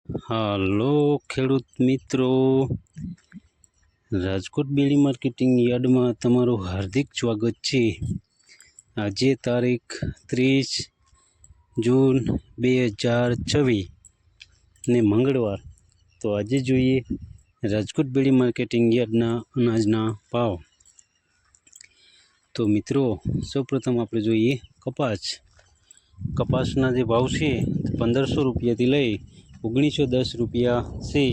હાલો ખેડૂત મિત્રો, રાજકોટ બેડી માર્કેટિંગ યાર્ડમાં તમારું હાર્દિક સ્વાગત છે। આજે તારીખ 30 જૂન 2024 ને મંગળવાર। તો આજે જોઈએ રાજકોટ બેડી માર્કેટિંગ યાર્ડના અનાજના ભાવ। તો મિત્રો, સૌપ્રથમ આપણે જોઈએ કપાસના જે ભાવ છે 1500 રૂપિયાથી લઈ 1910 રૂપિયા છે।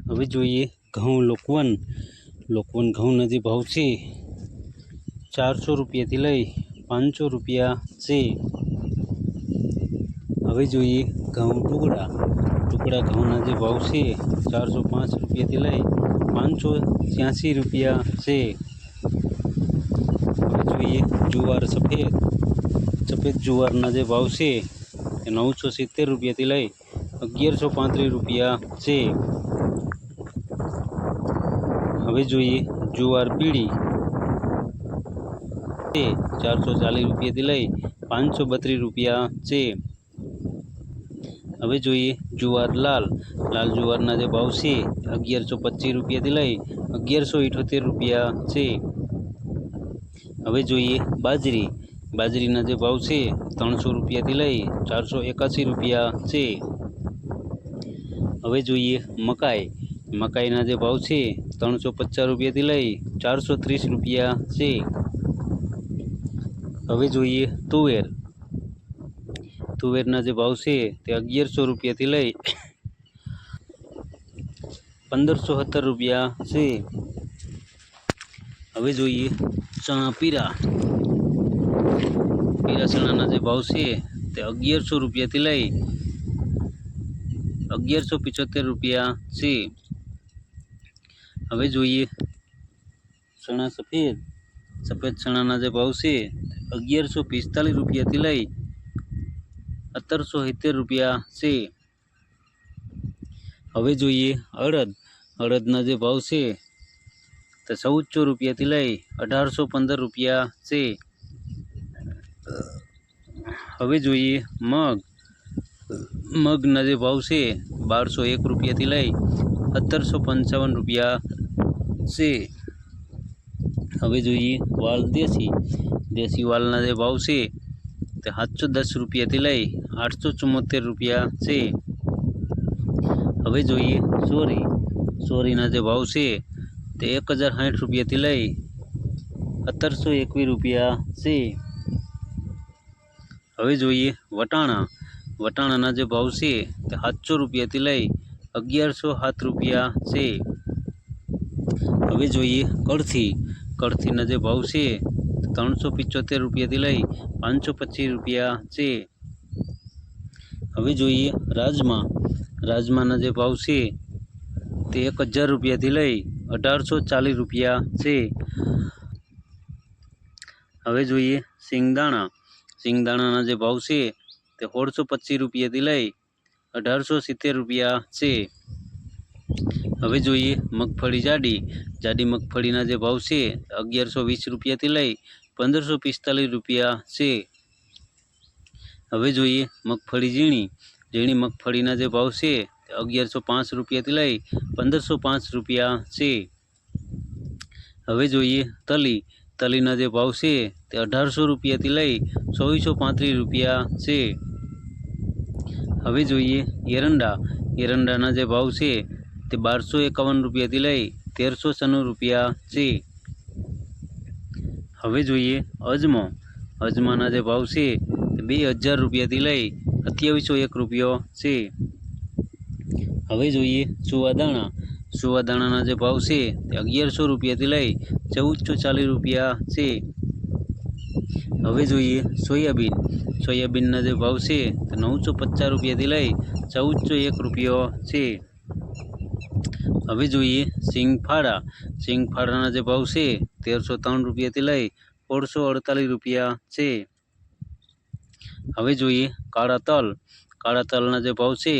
હવે જોઈએ ઘઉં લોકવન ઘઉંના જે ભાવ છે 400 રૂપિયાથી લઈ 500 રૂપિયા છે। હવે જોઈએ ઘઉં ટુકડા ઘઉંના જે ભાવ છે 405 રૂપિયાથી લઈ 586 રૂપિયા છે। હવે જોઈએ જુવાર સફેદ જુવારના જે ભાવ છે 970 રૂપિયાથી લઈ 1135 રૂપિયા છે। હવે જોઈએ જુવાર પીળી 440 રૂપિયાથી લઈ 532 રૂપિયા છે। હવે જોઈએ જુવાર લાલ જુવારના જે ભાવ છે 1125 રૂપિયાથી લઈ 1178 રૂપિયા છે। હવે જોઈએ બાજરીના જે ભાવ છે 300 રૂપિયાથી લઈ 481 રૂપિયા છે। હવે જોઈએ મકાઈના જે ભાવ છે 350 રૂપિયાથી લઈ 430 રૂપિયા છે। હવે જોઈએ તુવેરના જે ભાવ છે તે 1100 રૂપિયાથી લઈ 1570 રૂપિયા છે। હવે જોઈએ ચણા પીળા ચણાના જે ભાવ છે તે 1100 રૂપિયાથી લઈ 1175 રૂપિયા છે। હવે જોઈએ ચણા સફેદ ચણાના જે ભાવ છે 1145 રૂપિયાથી લઈ 1770 રૂપિયા છે। હવે જોઈએ અડદના જે ભાવ છે તે 1400 રૂપિયાથી લઈ 1815 રૂપિયા છે। હવે જોઈએ મગના જે ભાવ છે 1201 રૂપિયાથી લઈ 1755 રૂપિયા છે। હવે જોઈએ વાલ દેશી વાલના જે ભાવ છે તે 710 રૂપિયાથી લઈ 874 રૂપિયા છે। હવે જોઈએ સોરીના જે ભાવ છે તે 1060 રૂપિયાથી લઈ 1721 રૂપિયા છે। હવે જોઈએ વટાણાના જે ભાવ છે તે 700 રૂપિયાથી લઈ 1107 રૂપિયા છે। હવે જોઈએ કળથીના જે ભાવ છે 375 રૂપિયાથી લઈ 525 રૂપિયા છે। હવે જોઈએ રાજમાના જે ભાવ છે તે 1000 રૂપિયાથી લઈ 1840 રૂપિયા છે। હવે જોઈએ સિંગદાણાના જે ભાવ છે તે 1625 રૂપિયાથી લઈ 1870 રૂપિયા છે। હવે જોઈએ મગફળી જાડી મગફળીના જે ભાવ છે 1120 રૂપિયાથી લઈ 1545 રૂપિયા છે। હવે જોઈએ મગફળી ઝીણી મગફળીના જે ભાવ છે 1105 રૂપિયાથી લઈ 1505 રૂપિયા છે। હવે જોઈએ તલીના જે ભાવ છે તે 1800 રૂપિયાથી લઈ 2435 રૂપિયા છે। હવે જોઈએ એરંડાના જે ભાવ છે તે 1251 રૂપિયાથી લઈ 1396 રૂપિયા છે। હવે જોઈએ અજમાના જે ભાવ છે તે 2000 રૂપિયાથી લઈ 2701 રૂપિયો છે। હવે જોઈએ સુવાદાણાના જે ભાવ છે તે 1100 રૂપિયાથી લઈ 1440 રૂપિયા છે। હવે જોઈએ સોયાબીનના જે ભાવ છે તે 950 રૂપિયાથી લઈ 1401 રૂપિયો છે। હવે જોઈએ સિંગફાળાના જે ભાવ છે 1303 રૂપિયાથી લઈ 1648 રૂપિયા છે। હવે જોઈએ કાળા તલના જે ભાવ છે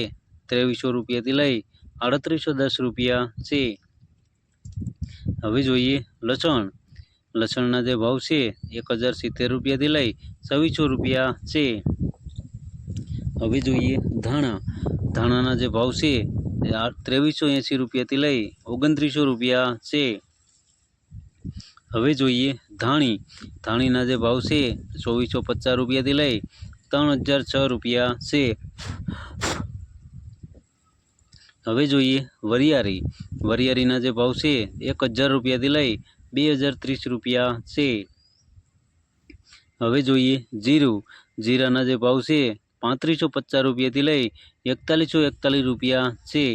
2300 રૂપિયાથી લઈ 3810 રૂપિયા છે। હવે જોઈએ લસણના જે ભાવ છે 1070 રૂપિયાથી લઈ 2600 રૂપિયા છે। હવે જોઈએ ધાણા. ધાણાના જે ભાવ છે એ 2380 રૂપિયાથી લઈ 2900 રૂપિયા છે. હવે જોઈએ ધાણી. ધાણીના જે ભાવ છે 2450 રૂપિયાથી લઈ 3006 રૂપિયા છે. હવે જોઈએ વરિયાળી. વરિયાળીના જે ભાવ છે 1000 રૂપિયાથી લઈ 2030 રૂપિયા છે. હવે જોઈએ જીરું. જીરાના જે ભાવ છે 3550 રૂપિયાથી લઈ 4141 રૂપિયા છે.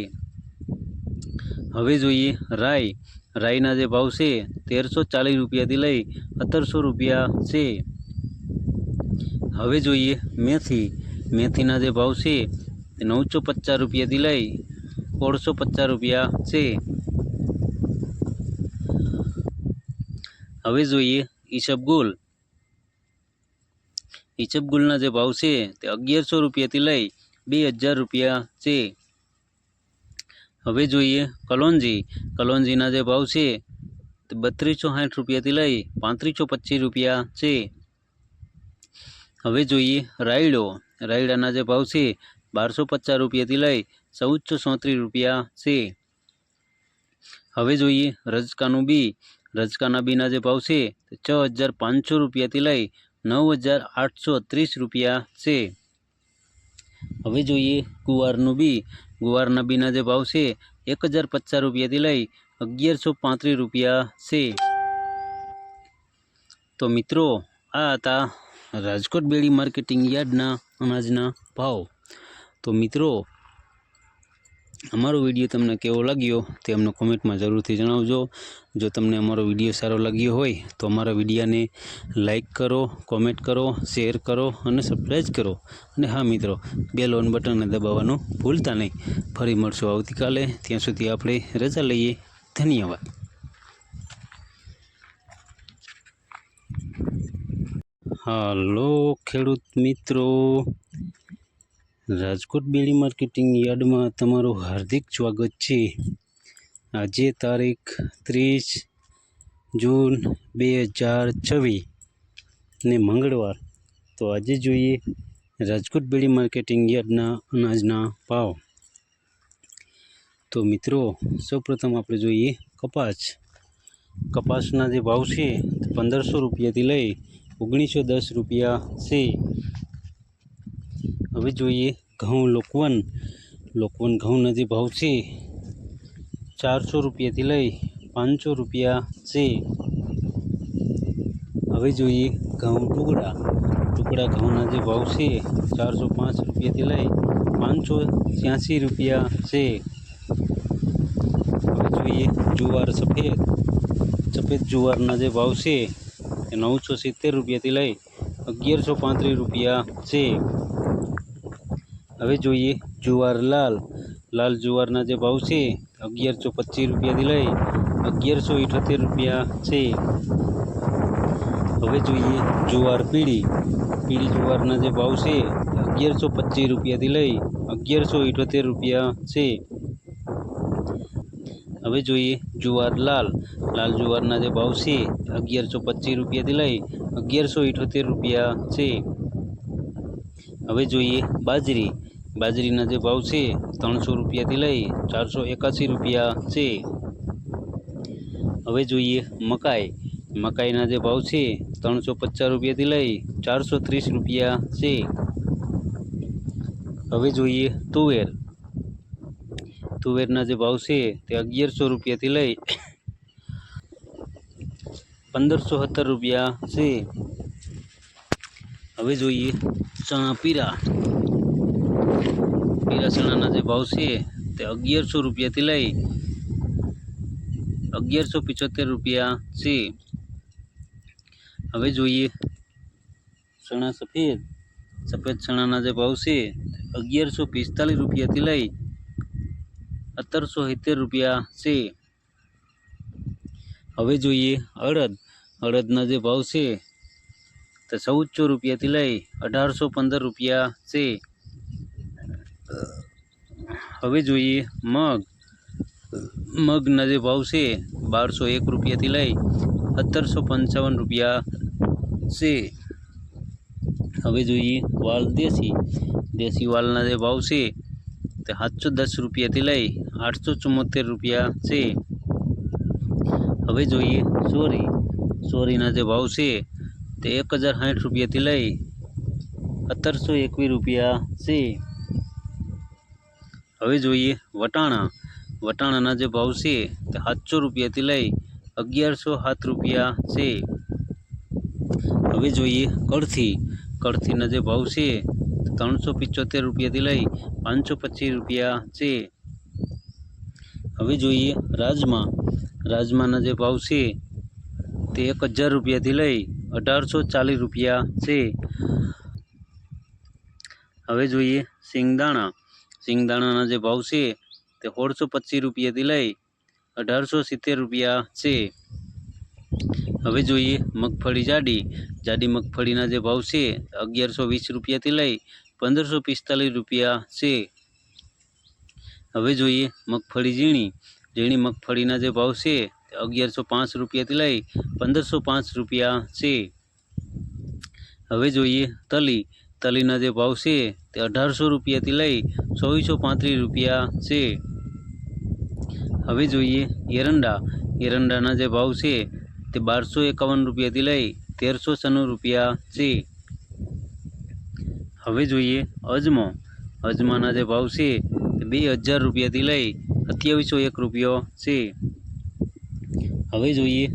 હવે જોઈએ રાઈ. રાઈના જે ભાવ છે 1340 રૂપિયાથી લઈ 1700 રૂપિયા છે. હવે જોઈએ મેથી. મેથીના જે ભાવ છે 950 રૂપિયાથી લઈ 1650 રૂપિયા છે. હવે જોઈએ ઈસબગુલ. ઈસબગુલના જે ભાવ છે તે 1100 રૂપિયાથી લઈ 2000 રૂપિયા છે. હવે જોઈએ કલોંજી. કલોંજીના જે ભાવ છે તે 3260 રૂપિયાથી લઈ 3525 રૂપિયા છે. હવે જોઈએ રાયડો. રાયડાના જે ભાવ છે 1250 રૂપિયાથી લઈ 1437 રૂપિયા છે. હવે જોઈએ રજકાનું બી. રજકાના બીના જે ભાવ છે તે 6500 રૂપિયાથી લઈ 9830 રૂપિયા છે. હવે જોઈએ ગુવારનું બી. ગુવારના બીના જે ભાવ છે 1050 રૂપિયાથી લઈ 1135 રૂપિયા છે. તો મિત્રો આ હતા રાજકોટ બેડી માર્કેટિંગ યાર્ડના અનાજના ભાવ. તો મિત્રો અમારો વિડીયો તમને કેવો લાગ્યો તે અમને કોમેન્ટમાં જરૂરથી જણાવજો. જો તમને અમારો વિડીયો સારો લાગ્યો હોય તો અમારા વિડીયાને લાઈક કરો, કોમેન્ટ કરો, શેર કરો અને સબસ્ક્રાઈબ કરો. અને હા મિત્રો, બેલ ઓન બટનને દબાવવાનું ભૂલતા નહીં. ફરી મળશું આવતીકાલે. ત્યાં સુધી આપણે રજા લઈએ. ધન્યવાદ. હાલો ખેડૂત મિત્રો, રાજકોટ બેડી માર્કેટિંગ યાર્ડમાં તમારું હાર્દિક સ્વાગત છે. આજે તારીખ 30 જૂન 2024 ને મંગળવાર. તો આજે જોઈએ રાજકોટ બેડી માર્કેટિંગ યાર્ડના અનાજના ભાવ. તો મિત્રો સૌપ્રથમ આપણે જોઈએ કપાસ. કપાસના જે ભાવ છે 1500 રૂપિયાથી લઈ 1910 રૂપિયા છે. હવે જોઈએ ઘઉં લોકવન. લોકવન ઘઉંના જે ભાવ છે 400 રૂપિયાથી લઈ 500 રૂપિયા છે. હવે જોઈએ ઘઉં ટુકડા. ટુકડા ઘઉંના જે ભાવ છે 405 રૂપિયાથી લઈ 586 રૂપિયા છે. હવે જોઈએ જુવાર સફેદ. સફેદ જુવારના જે ભાવ છે 970 રૂપિયાથી લઈ 1135 રૂપિયા છે. હવે જોઈએ જુવાર લાલ. લાલ જુવારના જે ભાવ છે 1125 રૂપિયાથી લઈ 1178 રૂપિયા છે. હવે જોઈએ જુવાર પીળી. પીળી જુવારના જે ભાવ છે 1125 રૂપિયાથી લઈ 1178 રૂપિયા છે. હવે જોઈએ જુવાર લાલ. લાલ જુવારના જે ભાવ છે 1125 રૂપિયાથી લઈ 1178 રૂપિયા છે. હવે જોઈએ બાજરી. બાજરીના જે ભાવ છે 300 રૂપિયાથી લઈ 481 રૂપિયા છે. હવે જોઈએ મકાઈ. મકાઈના જે ભાવ છે 350 રૂપિયાથી લઈ 430 રૂપિયા છે. હવે જોઈએ તુવેર. તુવેરના જે ભાવ છે તે 1100 રૂપિયાથી લઈ 1570 રૂપિયા છે. હવે જોઈએ ચણા પીરા. પીરા ચણાના જે ભાવ છે તે 1100 રૂપિયાથી લઈ 1175 રૂપિયા છે. હવે જોઈએ ચણા સફેદ. સફેદ ચણાના જે ભાવ છે 1145 રૂપિયાથી લઈ 1770 રૂપિયા છે. હવે જોઈએ અડદ. અડદના જે ભાવ છે તે 1400 રૂપિયાથી લઈ 1815 રૂપિયા છે. હવે જોઈએ મગ. મગના જે ભાવ છે 1201 રૂપિયાથી લઈ 1755 રૂપિયા છે. હવે જોઈએ વાલ દેશી વાલના જે ભાવ છે તે 710 રૂપિયાથી લઈ 874 રૂપિયા છે। હવે જોઈએ સોરીના જે ભાવ છે તે 1060 રૂપિયાથી લઈ 1721 રૂપિયા છે। હવે જોઈએ વટાણાના જે ભાવ છે તે 700 રૂપિયાથી લઈ 1107 રૂપિયા છે। હવે જોઈએ કળથીના જે ભાવ છે 375 રૂપિયાથી લઈ 525 રૂપિયા છે। હવે જોઈએ રાજમાના જે ભાવ છે તે 1000 રૂપિયાથી લઈ 1840 રૂપિયા છે। હવે જોઈએ સિંગદાણાના જે ભાવ છે તે 1625 રૂપિયાથી લઈ 1870 રૂપિયા છે। હવે જોઈએ મગફળી જાડી મગફળીના જે ભાવ છે 1120 રૂપિયાથી લઈ 1545 રૂપિયા છે। હવે જોઈએ મગફળી ઝીણી મગફળીના જે ભાવ છે 1105 રૂપિયાથી લઈ 1505 રૂપિયા છે। હવે જોઈએ તલીના જે ભાવ છે તે 1800 રૂપિયાથી લઈ 2435 રૂપિયા છે। હવે જોઈએ એરંડાના જે ભાવ છે તે 1251 રૂપિયાથી લઈ 1396 રૂપિયા છે। હવે જોઈએ અજમાના જે ભાવ છે તે 2000 રૂપિયાથી લઈ 2701 રૂપિયો છે। હવે જોઈએ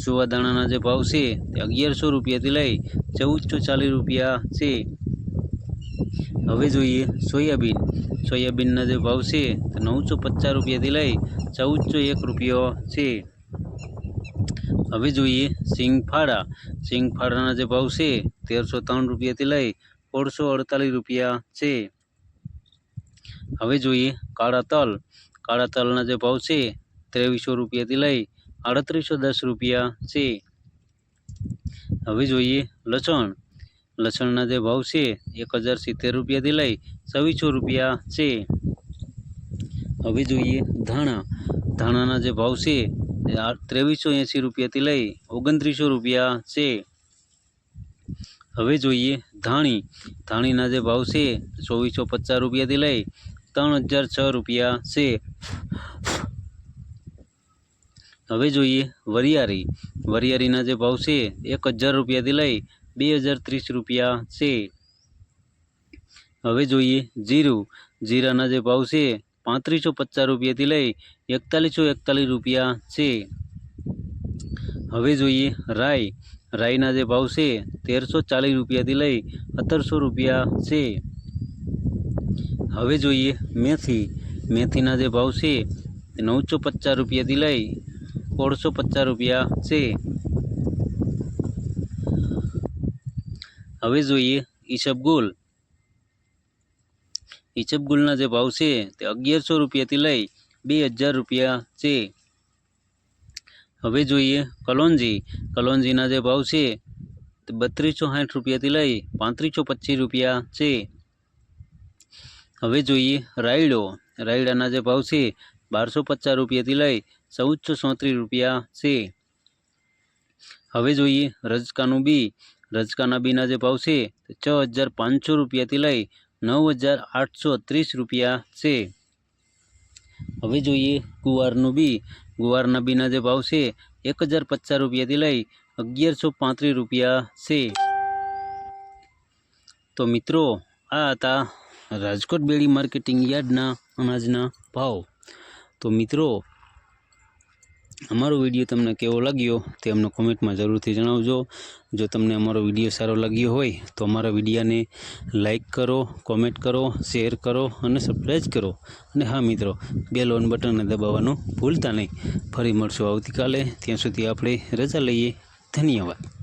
સુવાદાણાના જે ભાવ છે તે 1100 રૂપિયાથી લઈ 1440 રૂપિયા છે। હવે જોઈએ સોયાબીનના જે ભાવ છે તે 950 રૂપિયાથી લઈ 1401 રૂપિયો છે। હવે જોઈએ સિંગફાળાના જે ભાવ છે 1303 રૂપિયાથી લઈ 1648 રૂપિયા છે। હવે જોઈએ કાળા તલના જે ભાવ છે 2300 રૂપિયાથી લઈ 3810 રૂપિયા છે। હવે જોઈએ લસણના જે ભાવ છે 1070 રૂપિયાથી લઈ 2600 રૂપિયા છે। હવે જોઈએ ધાણાના જે ભાવ છે 2380 રૂપિયાથી લઈ 2900 રૂપિયા છે। હવે જોઈએ ધાણીના જે ભાવ છે 2450 રૂપિયાથી લઈ 3006 રૂપિયા છે। હવે જોઈએ વરિયાળીના જે ભાવ છે 1000 રૂપિયાથી લઈ 2030 રૂપિયા છે। હવે જોઈએ જીરાના જે ભાવ છે 3550 રૂપિયાથી લઈ 4141 રૂપિયા છે। હવે જોઈએ રાઈના જે ભાવ છે 1340 રૂપિયાથી લઈ 1700 રૂપિયા છે। હવે જોઈએ મેથીના જે ભાવ છે 950 રૂપિયાથી લઈ 1650 રૂપિયા છે। હવે જોઈએ ઈસબગુલના જે ભાવ છે તે 1100 રૂપિયાથી લઈ 2000 રૂપિયા છે। હવે જોઈએ કલોંજીના જે ભાવ છે તે 3260 રૂપિયાથી લઈ 3525 રૂપિયા છે। હવે જોઈએ રાયડાના જે ભાવ છે 1250 રૂપિયાથી લઈ 1437 રૂપિયા છે। હવે જોઈએ રજકાના બીના જે ભાવ છે તે 6500 રૂપિયાથી લઈ 9830 રૂપિયા છે। હવે જોઈએ ગુવારના બીના જે ભાવ છે 1050 રૂપિયાથી લઈ 1135 રૂપિયા છે। તો મિત્રો આ હતા રાજકોટ બેડી માર્કેટિંગ યાર્ડના અનાજના ભાવ। તો મિત્રો અમારો વિડીયો તમને કેવો લાગ્યો તે અમને કોમેન્ટમાં જરૂરથી જણાવજો। જો તમને અમારો વિડીયો સારો લાગ્યો હોય તો અમારા વિડીયાને લાઈક કરો, કોમેન્ટ કરો, શેર કરો અને સબસ્ક્રાઈબ કરો। અને હા મિત્રો, બેલ ઓન બટનને દબાવવાનું ભૂલતા નહીં। ફરી મળશું આવતીકાલે, ત્યાં સુધી આપણે રજા લઈએ। ધન્યવાદ।